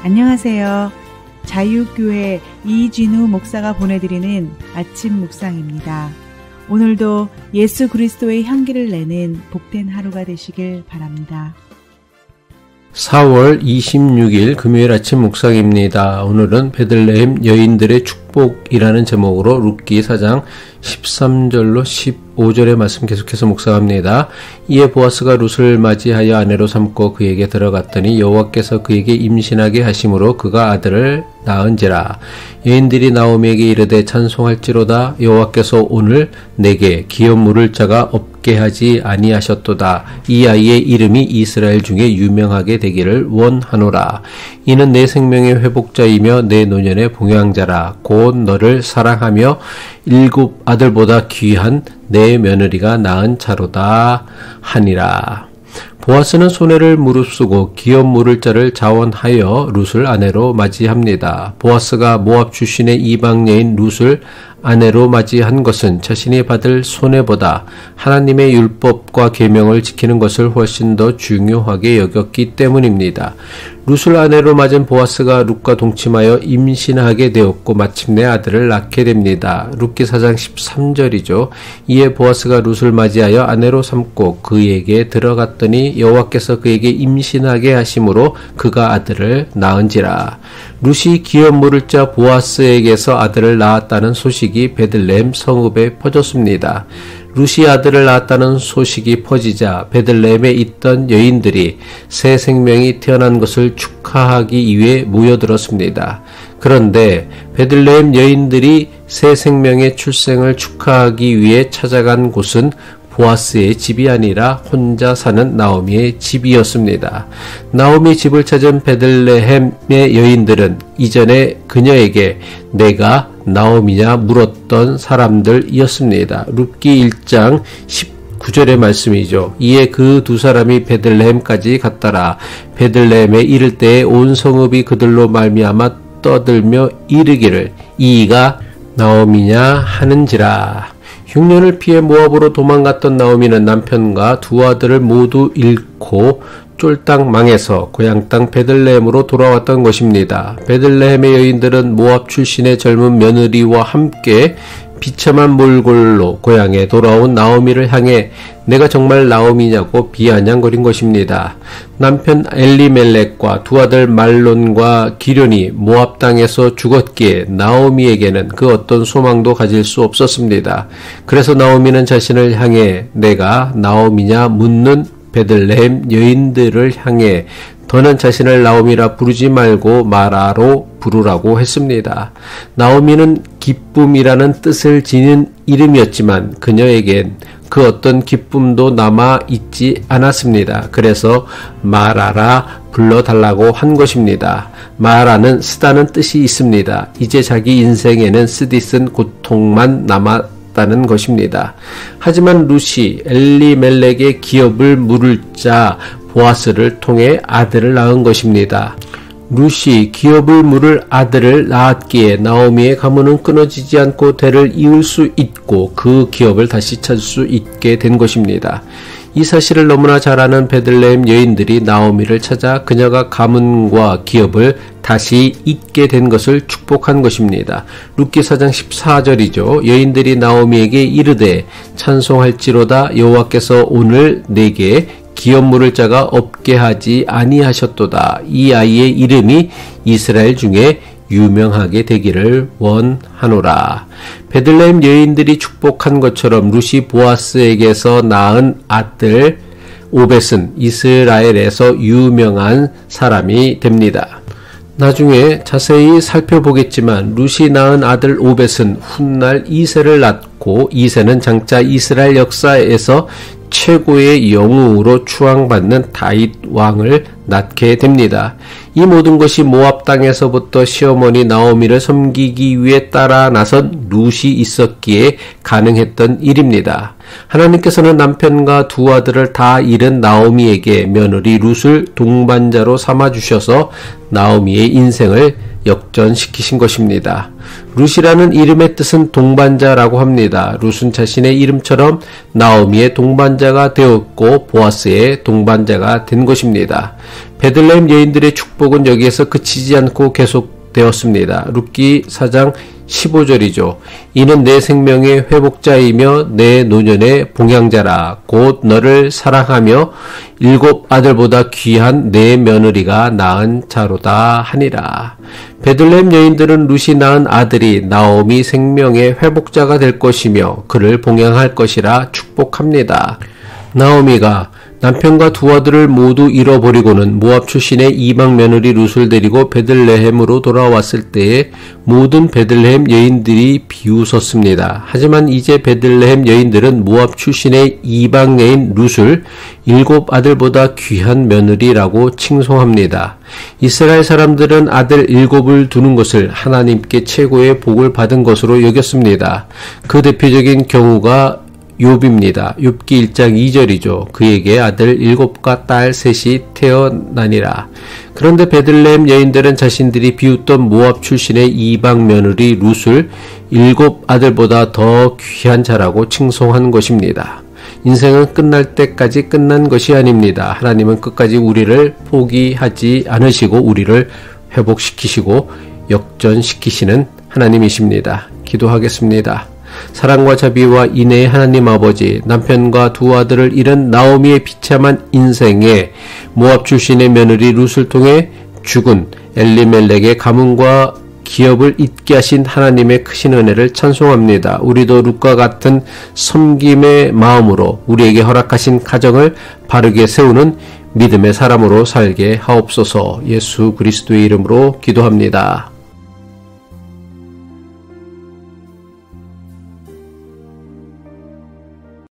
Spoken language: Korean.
안녕하세요. 자유교회 이진우 목사가 보내드리는 아침 묵상입니다. 오늘도 예수 그리스도의 향기를 내는 복된 하루가 되시길 바랍니다. 4월 26일 금요일 아침 묵상입니다. 오늘은 베들레헴 여인들의 축복이라는 제목으로 룻기 4장 13절로 15절의 말씀 계속해서 묵상합니다. 이에 보아스가 룻을 맞이하여 아내로 삼고 그에게 들어갔더니 여호와께서 그에게 임신하게 하심으로 그가 아들을 낳은지라. 여인들이 나오미에게 이르되 찬송할지로다. 여호와께서 오늘 내게 기업 물을 자가 없게 하지 아니하셨도다. 이 아이의 이름이 이스라엘 중에 유명하게 되기를 원하노라. 이는 내 생명의 회복자이며 내 노년의 봉양자라. 곧 너를 사랑하며 7 아들보다 귀한 내 며느리가 낳은 자로다 하니라. 보아스는 소내를 무릅쓰고 기업 물을 자를 자원하여 룻을 아내로 맞이합니다. 보아스가 모압 출신의 이방 여인 룻을 아내로 맞이한 것은 자신이 받을 손해보다 하나님의 율법과 계명을 지키는 것을 훨씬 더 중요하게 여겼기 때문입니다. 룻을 아내로 맞은 보아스가 룻과 동침하여 임신하게 되었고 마침내 아들을 낳게 됩니다. 룻기 4장 13절이죠. 이에 보아스가 룻을 맞이하여 아내로 삼고 그에게 들어갔더니 여호와께서 그에게 임신하게 하심으로 그가 아들을 낳은지라. 룻이 기업 물을 자 보아스에게서 아들을 낳았다는 소식이 베들레헴 성읍에 퍼졌습니다. 룻이 아들을 낳았다는 소식이 퍼지자 베들레헴에 있던 여인들이 새 생명이 태어난 것을 축하하기 위해 모여들었습니다. 그런데 베들레헴 여인들이 새 생명의 출생을 축하하기 위해 찾아간 곳은 보아스의 집이 아니라 혼자 사는 나오미의 집이었습니다. 나오미 집을 찾은 베들레헴의 여인들은 이전에 그녀에게 내가 나오미냐 물었던 사람들이었습니다. 룻기 1장 19절의 말씀이죠. 이에 그 두 사람이 베들레헴까지 갔더라. 베들레헴에 이를 때에 온 성읍이 그들로 말미암아 떠들며 이르기를 이가 나오미냐 하는지라. 흉년을 피해 모압으로 도망갔던 나오미는 남편과 두 아들을 모두 잃고 쫄딱 망해서 고향 땅 베들레헴으로 돌아왔던 것입니다. 베들레헴의 여인들은 모압 출신의 젊은 며느리와 함께 비참한 몰골로 고향에 돌아온 나오미를 향해 내가 정말 나오미냐고 비아냥거린 것입니다. 남편 엘리멜렉과 두 아들 말론과 기련이 모압 땅에서 죽었기에 나오미에게는 그 어떤 소망도 가질 수 없었습니다. 그래서 나오미는 자신을 향해 내가 나오미냐 묻는 베들레헴 여인들을 향해 더는 자신을 나오미라 부르지 말고 마라로 부르라고 했습니다. 나오미는 기쁨이라는 뜻을 지닌 이름이었지만 그녀에겐 그 어떤 기쁨도 남아 있지 않았습니다. 그래서 마라라 불러달라고 한 것입니다. 마라는 쓰다는 뜻이 있습니다. 이제 자기 인생에는 쓰디쓴 고통만 남았다는 것입니다. 하지만 룻이 엘리멜렉의 기업을 물을 자 보아스를 통해 아들을 낳은 것입니다. 룻이 기업을 물을 아들을 낳았기에 나오미의 가문은 끊어지지 않고 대를 이을 수 있고 그 기업을 다시 찾을 수 있게 된 것입니다. 이 사실을 너무나 잘 아는 베들레헴 여인들이 나오미를 찾아 그녀가 가문과 기업을 다시 잇게 된 것을 축복한 것입니다. 룻기 4장 14절이죠. 여인들이 나오미에게 이르되 찬송할지로다. 여호와께서 오늘 내게 기업 물을 자가 없게 하지 아니하셨도다. 이 아이의 이름이 이스라엘 중에 유명하게 되기를 원하노라. 베들레헴 여인들이 축복한 것처럼 룻이 보아스에게서 낳은 아들 오벳은 이스라엘에서 유명한 사람이 됩니다. 나중에 자세히 살펴보겠지만 룻이 낳은 아들 오벳은 훗날 이새를 낳고 이새는 장차 이스라엘 역사에서 최고의 영웅으로 추앙받는 다윗 왕을 낳게 됩니다. 이 모든 것이 모압 땅에서부터 시어머니 나오미를 섬기기 위해 따라 나선 룻이 있었기에 가능했던 일입니다. 하나님께서는 남편과 두 아들을 다 잃은 나오미에게 며느리 룻을 동반자로 삼아주셔서 나오미의 인생을 역전시키신 것입니다. 룻이라는 이름의 뜻은 동반자라고 합니다. 룻은 자신의 이름처럼 나오미의 동반자가 되었고 보아스의 동반자가 된 것입니다. 베들레헴 여인들의 축복은 여기에서 그치지 않고 계속되었습니다. 룻기 4장 15절이죠. 이는 내 생명의 회복자이며 내 노년의 봉양자라. 곧 너를 사랑하며 7 아들보다 귀한 내 며느리가 낳은 자로다 하니라. 베들레헴 여인들은 룻이 낳은 아들이 나오미 생명의 회복자가 될 것이며 그를 봉양할 것이라 축복합니다. 나오미가 남편과 2 아들을 모두 잃어버리고는 모압 출신의 이방 며느리 룻을 데리고 베들레헴으로 돌아왔을 때에 모든 베들레헴 여인들이 비웃었습니다. 하지만 이제 베들레헴 여인들은 모압 출신의 이방 여인 룻을 7 아들보다 귀한 며느리라고 칭송합니다. 이스라엘 사람들은 아들 7을 두는 것을 하나님께 최고의 복을 받은 것으로 여겼습니다. 그 대표적인 경우가 욥입니다. 욥기 1장 2절이죠. 그에게 아들 7과 딸 3이 태어나니라. 그런데 베들레헴 여인들은 자신들이 비웃던 모압 출신의 이방 며느리 룻을 7 아들보다 더 귀한 자라고 칭송한 것입니다. 인생은 끝날 때까지 끝난 것이 아닙니다. 하나님은 끝까지 우리를 포기하지 않으시고 우리를 회복시키시고 역전시키시는 하나님이십니다. 기도하겠습니다. 사랑과 자비와 인애의 하나님 아버지, 남편과 2 아들을 잃은 나오미의 비참한 인생에 모압 출신의 며느리 룻을 통해 죽은 엘리멜렉의 가문과 기업을 잊게 하신 하나님의 크신 은혜를 찬송합니다. 우리도 룻과 같은 섬김의 마음으로 우리에게 허락하신 가정을 바르게 세우는 믿음의 사람으로 살게 하옵소서. 예수 그리스도의 이름으로 기도합니다.